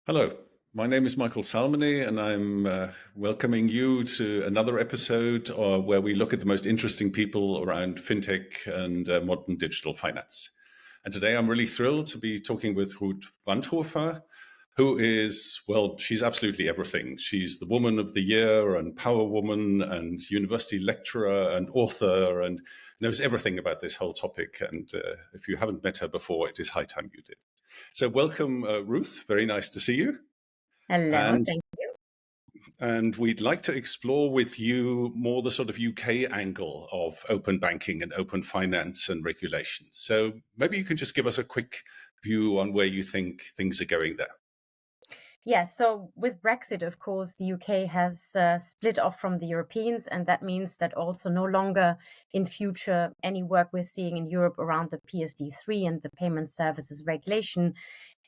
Hello, my name is Michael Salmony, and I'm welcoming you to another episode where we look at the most interesting people around fintech and modern digital finance. And today I'm really thrilled to be talking with Ruth Wandhöfer, who is, well, she's absolutely everything. She's the woman of the year and power woman and university lecturer and author and knows everything about this whole topic. And if you haven't met her before, it is high time you did. So welcome, Ruth. Very nice to see you. Hello, And thank you. and we'd like to explore with you more the sort of UK angle of open banking and open finance and regulation. So maybe you can just give us a quick view on where you think things are going there. Yes, so with Brexit, of course, the UK has split off from the Europeans, and that means that also no longer in future any work we're seeing in Europe around the PSD3 and the payment services regulation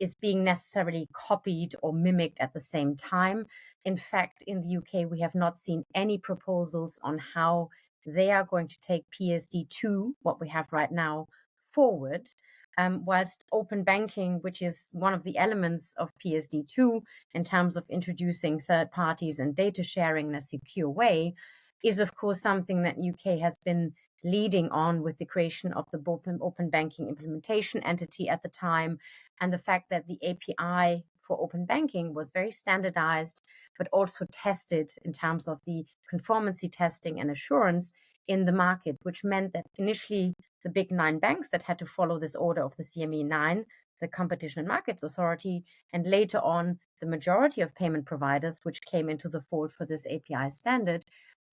is being necessarily copied or mimicked at the same time. In fact, in the UK, we have not seen any proposals on how they are going to take PSD2, what we have right now, forward. Whilst open banking, which is one of the elements of PSD2 in terms of introducing third parties and data sharing in a secure way, is of course something that UK has been leading on with the creation of the open banking implementation entity at the time, and the fact that the API for open banking was very standardized, but also tested in terms of the conformity testing and assurance in the market, which meant that initially the big nine banks that had to follow this order of the CME9, the Competition and Markets Authority, and later on the majority of payment providers, which came into the fold for this API standard,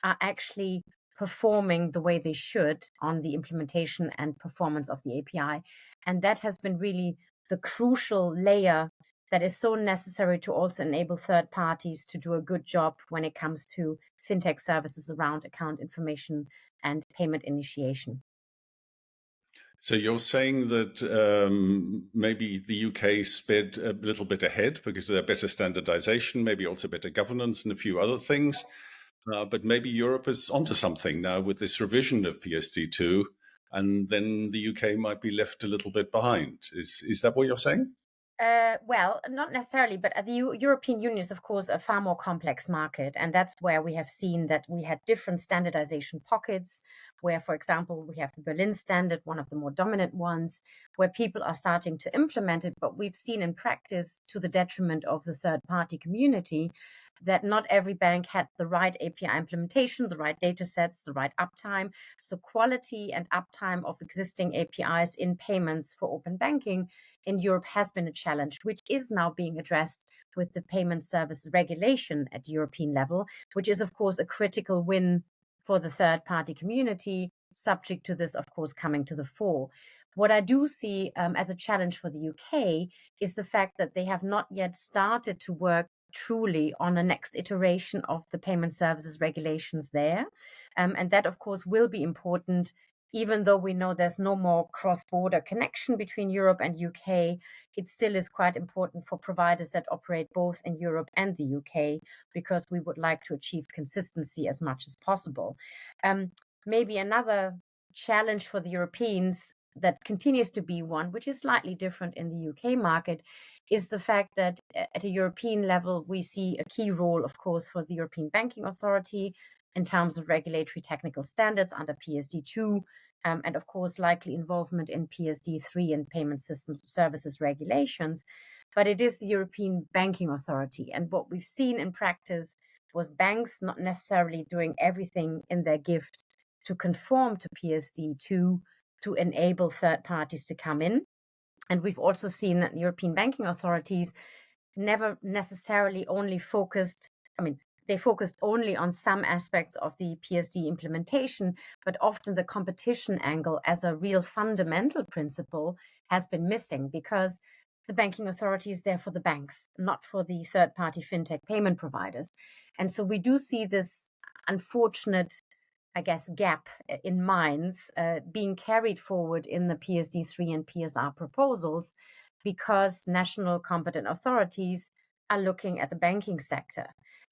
are actually performing the way they should on the implementation and performance of the API. And that has been really the crucial layer that is so necessary to also enable third parties to do a good job when it comes to fintech services around account information and payment initiation. So you're saying that maybe the UK sped a little bit ahead because of their better standardization, maybe also better governance and a few other things. But maybe Europe is onto something now with this revision of PSD2, and then the UK might be left a little bit behind. Is that what you're saying? Well, not necessarily, but the European Union is, of course, a far more complex market. And that's where we have seen that we had different standardization pockets, where, for example, we have the Berlin standard, one of the more dominant ones, where people are starting to implement it. But we've seen in practice, to the detriment of the third party community, that not every bank had the right API implementation, the right data sets, the right uptime. So, quality and uptime of existing APIs in payments for open banking in Europe has been a challenge, which is now being addressed with the payment services regulation at European level, which is, of course, a critical win for the third party community, subject to this, of course, coming to the fore. What I do see as a challenge for the UK is the fact that they have not yet started to work truly on a next iteration of the payment services regulations there. And that, of course, will be important even though we know there's no more cross-border connection between Europe and UK, it still is quite important for providers that operate both in Europe and the UK, because we would like to achieve consistency as much as possible. Maybe another challenge for the Europeans that continues to be one, which is slightly different in the UK market, is the fact that at a European level, we see a key role, of course, for the European Banking Authority in terms of regulatory technical standards under PSD2, and of course, likely involvement in PSD3 and payment systems services regulations. But it is the European Banking Authority. And what we've seen in practice was banks not necessarily doing everything in their gift to conform to PSD2 to enable third parties to come in. And we've also seen that the European banking authorities never necessarily only focused, they focused only on some aspects of the PSD implementation, but often the competition angle as a real fundamental principle has been missing, because the banking authority is there for the banks, not for the third party fintech payment providers. And so we do see this unfortunate, I guess, gap in minds being carried forward in the PSD3 and PSR proposals, because national competent authorities are looking at the banking sector.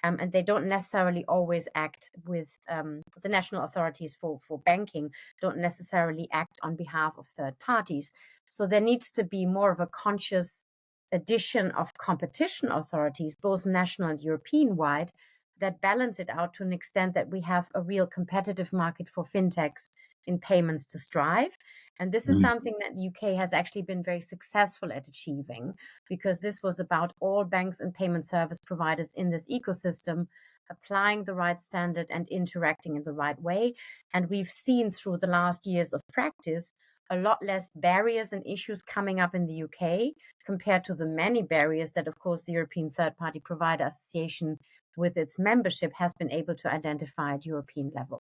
And they don't necessarily always act with the national authorities for banking, don't necessarily act on behalf of third parties. So there needs to be more of a conscious addition of competition authorities, both national and European wide, that balance it out to an extent that we have a real competitive market for fintechs in payments to strive. And this is something that the UK has actually been very successful at achieving, because this was about all banks and payment service providers in this ecosystem applying the right standard and interacting in the right way. And we've seen through the last years of practice a lot less barriers and issues coming up in the UK compared to the many barriers that, of course, the European Third Party Provider Association, with its membership, has been able to identify at European level.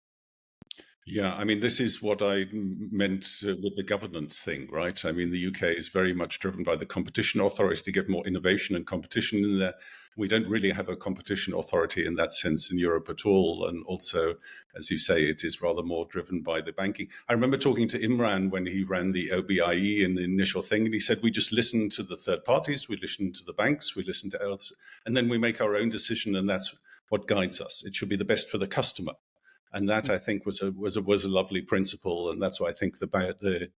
Yeah, I mean, this is what I meant with the governance thing, right? I mean, the UK is very much driven by the competition authority to get more innovation and competition in there. We don't really have a competition authority in that sense in Europe at all. And also, as you say, it is rather more driven by the banking. I remember talking to Imran when he ran the OBIE in the initial thing, and he said, we just listen to the third parties, we listen to the banks, we listen to else, and then we make our own decision, and that's what guides us. It should be the best for the customer. And that, I think, was a lovely principle, and that's why I think the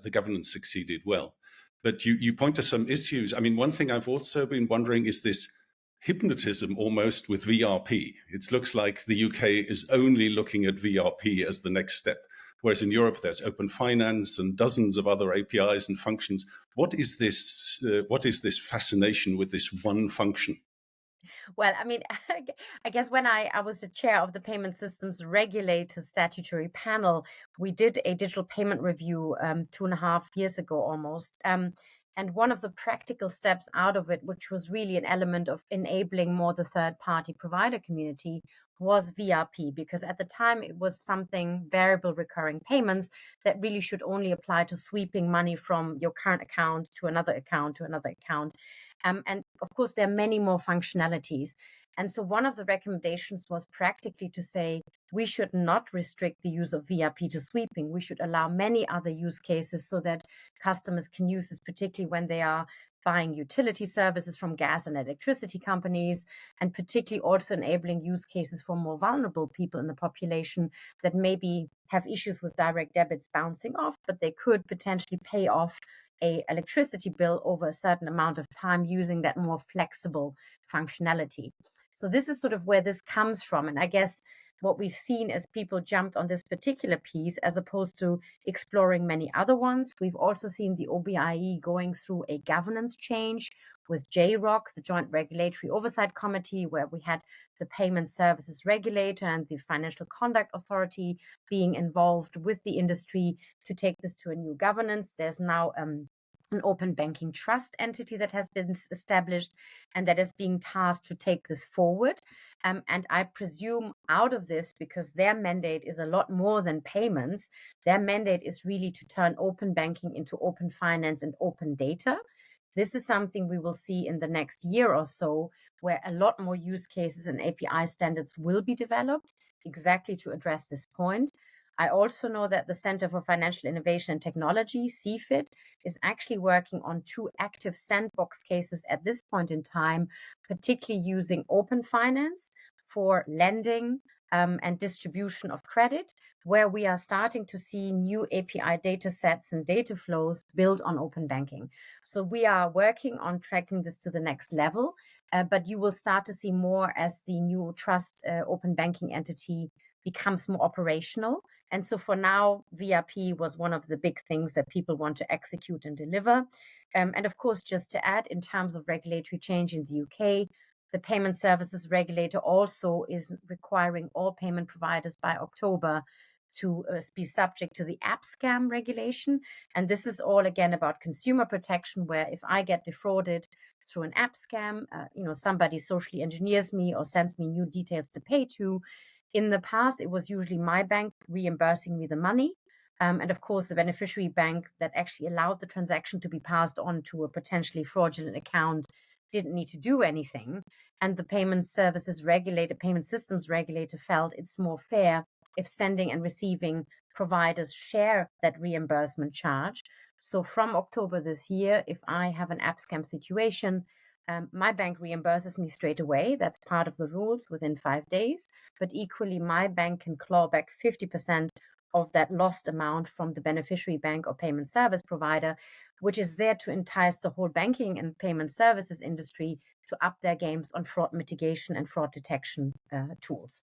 governance succeeded well. But you point to some issues. I mean, one thing I've also been wondering is this hypnotism almost with VRP. It looks like the UK is only looking at VRP as the next step, whereas in Europe there's open finance and dozens of other APIs and functions. What is this? What is this fascination with this one function? Well, I mean, I guess when I was the chair of the Payment Systems Regulator Statutory Panel, we did a digital payment review 2.5 years ago almost. And one of the practical steps out of it, which was really an element of enabling more the third-party provider community, was VRP, because at the time it was something, variable recurring payments, that really should only apply to sweeping money from your current account to another account to another account. And of course, there are many more functionalities. And so one of the recommendations was practically to say we should not restrict the use of VRP to sweeping. We should allow many other use cases so that customers can use this, particularly when they are buying utility services from gas and electricity companies, and particularly also enabling use cases for more vulnerable people in the population that maybe have issues with direct debits bouncing off, but they could potentially pay off a electricity bill over a certain amount of time using that more flexible functionality. So this is sort of where this comes from. And I guess what we've seen is people jumped on this particular piece as opposed to exploring many other ones. We've also seen the OBIE going through a governance change with JROC, the Joint Regulatory Oversight Committee, where we had the Payment Services Regulator and the Financial Conduct Authority being involved with the industry to take this to a new governance. There's now an open banking trust entity that has been established and that is being tasked to take this forward. And I presume out of this, because their mandate is a lot more than payments, their mandate is really to turn open banking into open finance and open data. This is something we will see in the next year or so, where a lot more use cases and API standards will be developed exactly to address this point. I also know that the Center for Financial Innovation and Technology, CFIT, is actually working on 2 active sandbox cases at this point in time, particularly using open finance for lending and distribution of credit, where we are starting to see new API data sets and data flows built on open banking. So we are working on tracking this to the next level, but you will start to see more as the new trust open banking entity becomes more operational. And so for now, VRP was one of the big things that people want to execute and deliver. And of course, just to add, in terms of regulatory change in the UK, the Payment Services Regulator also is requiring all payment providers by October to be subject to the app scam regulation. And this is all, again, about consumer protection, where if I get defrauded through an app scam, somebody socially engineers me or sends me new details to pay to. In the past, it was usually my bank reimbursing me the money. And of course, the beneficiary bank that actually allowed the transaction to be passed on to a potentially fraudulent account didn't need to do anything. And the payment systems regulator felt it's more fair if sending and receiving providers share that reimbursement charge. So from October this year, if I have an app scam situation, my bank reimburses me straight away. That's part of the rules within 5 days. But equally, my bank can claw back 50% of that lost amount from the beneficiary bank or payment service provider, which is there to entice the whole banking and payment services industry to up their games on fraud mitigation and fraud detection tools.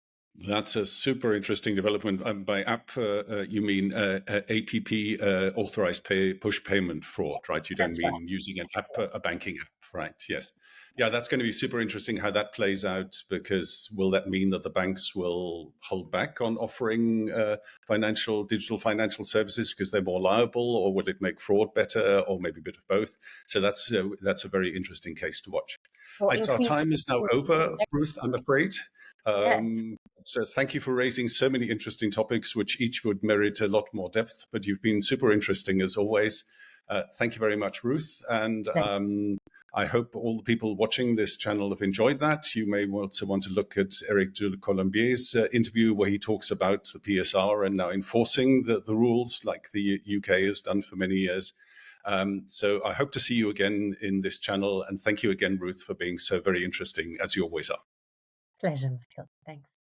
That's a super interesting development. By app, you mean APP, authorized push payment fraud, right? You don't That's right. mean using an app, a banking app, right? Yes. Yeah, that's going to be super interesting how that plays out, because will that mean that the banks will hold back on offering digital financial services because they're more liable, or will it make fraud better, or maybe a bit of both? So that's a very interesting case to watch. Or Right, our increase. time is now over, Exactly. Ruth, I'm afraid. Yeah. So thank you for raising so many interesting topics, which each would merit a lot more depth, but you've been super interesting as always. Thank you very much, Ruth. And I hope all the people watching this channel have enjoyed that. You may also want to look at Eric de Colombier's interview, where he talks about the PSR and now enforcing the rules like the UK has done for many years. So I hope to see you again in this channel. And thank you again, Ruth, for being so very interesting, as you always are. Pleasure, Michael. Thanks.